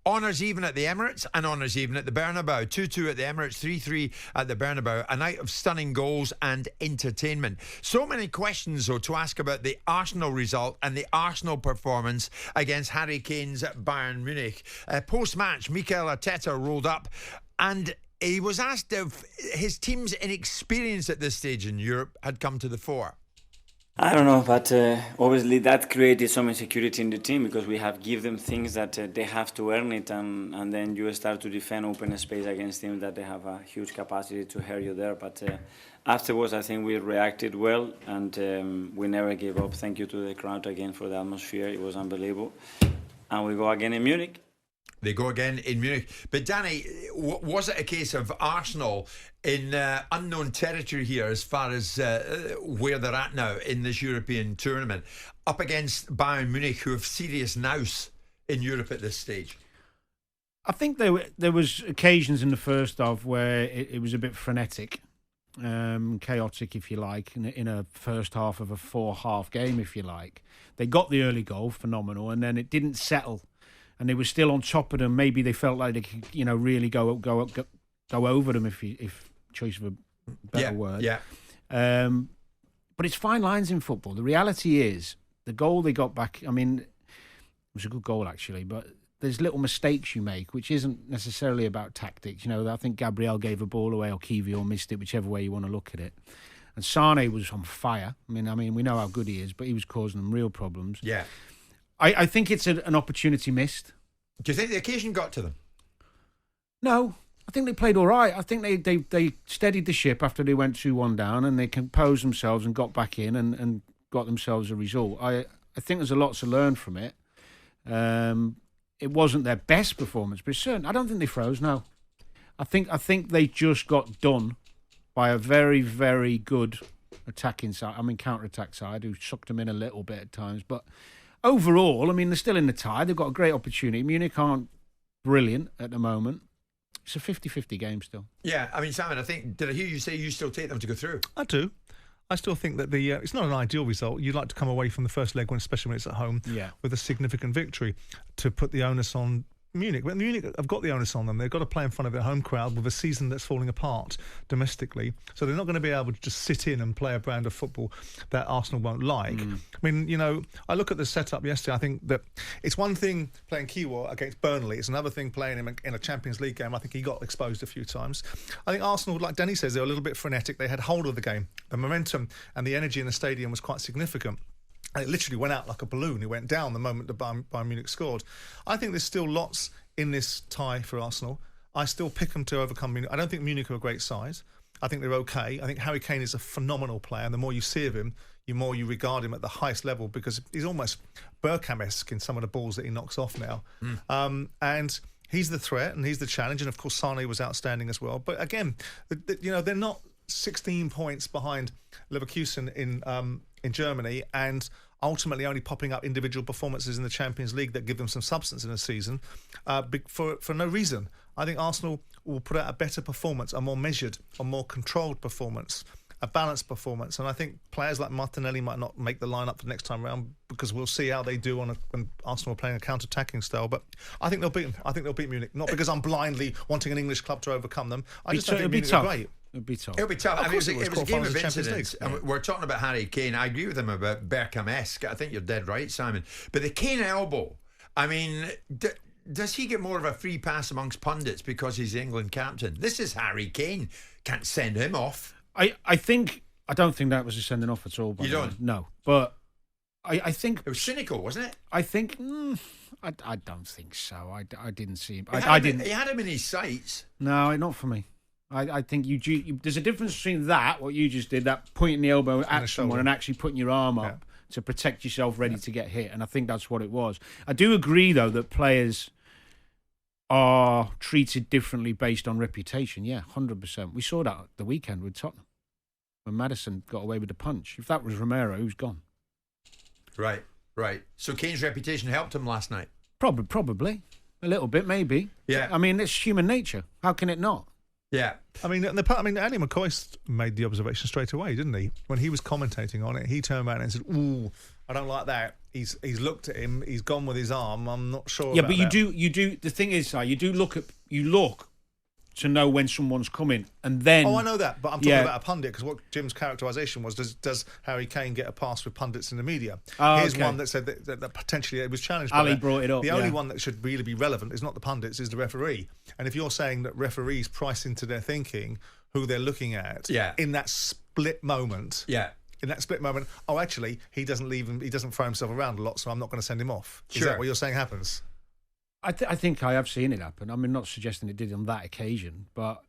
Honours even at the Emirates and honours even at the Bernabeu. 2-2 at the Emirates, 3-3 at the Bernabeu. A night of stunning goals and entertainment. So many questions, though, to ask about the Arsenal result and the Arsenal performance against Harry Kane's Bayern Munich. Post-match, Mikel Arteta rolled up and he was asked if his team's inexperience at this stage in Europe had come to the fore. I don't know, but obviously that created some insecurity in the team because we have give them things that they have to earn it, and then you start to defend open space against teams that they have a huge capacity to hurt you there. But afterwards, I think we reacted well, and we never gave up. Thank you to the crowd again for the atmosphere. It was unbelievable. And we go again in Munich. They go again in Munich. But Danny, was it a case of Arsenal in unknown territory here as far as where they're at now in this European tournament, up against Bayern Munich, who have serious nous in Europe at this stage? I think there was occasions in the first half where it was a bit frenetic, chaotic, if you like, in a first half of a 4-half game, if you like. They got the early goal, phenomenal, and then it didn't settle. And they were still on top of them. Maybe they felt like they could, really go over them, if choice of a better word. Yeah. But it's fine lines in football. The reality is, the goal they got back, I mean, it was a good goal actually, but there's little mistakes you make, which isn't necessarily about tactics. I think Gabriel gave a ball away or Kiwior missed it, whichever way you want to look at it. And Sane was on fire. I mean, we know how good he is, but he was causing them real problems. Yeah. I think it's an opportunity missed. Do you think the occasion got to them? No, I think they played all right. I think they steadied the ship after they went 2-1 down, and they composed themselves and got back in and got themselves a result. I think there's a lot to learn from it. It wasn't their best performance, but it's certain. I don't think they froze. No, I think they just got done by a very, very good attacking side. Counter-attack side who sucked them in a little bit at times, but. Overall, they're still in the tie. They've got a great opportunity. Munich aren't brilliant at the moment. It's a 50-50 game still. Yeah, Simon, did I hear you say you still take them to go through? I do. I still think that it's not an ideal result. You'd like to come away from the first leg, especially when it's at home, with a significant victory to put the onus on Munich. But Munich have got the onus on them. They've got to play in front of their home crowd with a season that's falling apart domestically. So they're not going to be able to just sit in and play a brand of football that Arsenal won't like. I look at the setup yesterday. I think that it's one thing playing Kiwior against Burnley. It's another thing playing him in a Champions League game. I think he got exposed a few times. I think Arsenal, like Danny says, they were a little bit frenetic. They had hold of the game. The momentum and the energy in the stadium was quite significant. And it literally went out like a balloon. It went down the moment that Bayern Munich scored. I think there's still lots in this tie for Arsenal. I still pick them to overcome Munich. I don't think Munich are a great side. I think they're okay. I think Harry Kane is a phenomenal player, and the more you see of him, the more you regard him at the highest level, because he's almost Bergkamp-esque in some of the balls that he knocks off now. And he's the threat and he's the challenge. And of course, Sane was outstanding as well. But again, they're not 16 points behind Leverkusen in Germany, and ultimately only popping up individual performances in the Champions League that give them some substance in a season for no reason. I think Arsenal will put out a better performance, a more measured, a more controlled performance, a balanced performance. And I think players like Martinelli might not make the lineup for the next time round, because we'll see how they do when Arsenal are playing a counter-attacking style. But I think they'll beat them. I think they'll beat Munich. Not because I'm blindly wanting an English club to overcome them. I just don't think Munich are great. It'll be tough. It'll be tough. Of course it was a game of incidents. Yeah. And we're talking about Harry Kane. I agree with him about Bergkamp-esque. I think you're dead right, Simon. But the Kane elbow, does he get more of a free pass amongst pundits because he's the England captain? This is Harry Kane. Can't send him off. I don't think that was a sending off at all. You don't? No. But I think... It was cynical, wasn't it? I think... I don't think so. I didn't see him. He had him in his sights. No, not for me. I think there's a difference between that, what you just did, that pointing the elbow at someone and actually putting your arm up to protect yourself ready to get hit. And I think that's what it was. I do agree, though, that players are treated differently based on reputation. Yeah, 100%. We saw that the weekend with Tottenham when Maddison got away with the punch. If that was Romero, who's gone? Right. So Kane's reputation helped him last night? Probably. A little bit, maybe. Yeah. I mean, it's human nature. How can it not? Yeah. I mean, Andy McCoy made the observation straight away, didn't he? When he was commentating on it, he turned around and said, "Ooh, I don't like that." He's looked at him. He's gone with his arm. I'm not sure. Yeah, about but that. you do. The thing is, you look to know when someone's coming, and then. Oh, I know that, but I'm talking about a pundit, because what Jim's characterisation was: does Harry Kane get a pass with pundits in the media? Here's one that said that potentially it was challenged. Ali brought it up. The only one that should really be relevant is not the pundits, is the referee. And if you're saying that referees price into their thinking who they're looking at in that split moment. Yeah. In that split moment, actually, he doesn't leave him. He doesn't throw himself around a lot, so I'm not going to send him off. Is that what you're saying happens? I think I have seen it happen. I'm not suggesting it did on that occasion, but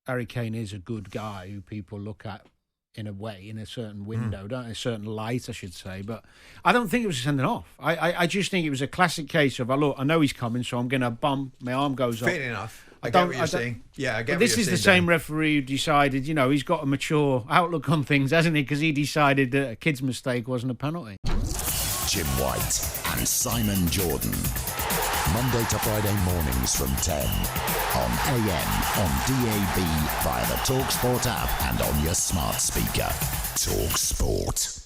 Harry Kane is a good guy who people look at in a way, in a certain window, a certain light, I should say. But I don't think it was a sending off. I just think it was a classic case of, look, I know he's coming, so I'm going to bump, my arm goes up. Fair enough. I get what you're saying. Yeah, I get what you're saying. This is the same referee who decided, he's got a mature outlook on things, hasn't he? Because he decided that a kid's mistake wasn't a penalty. Jim White and Simon Jordan. Monday to Friday mornings from 10 on AM, on DAB, via the talkSPORT app and on your smart speaker. talkSPORT.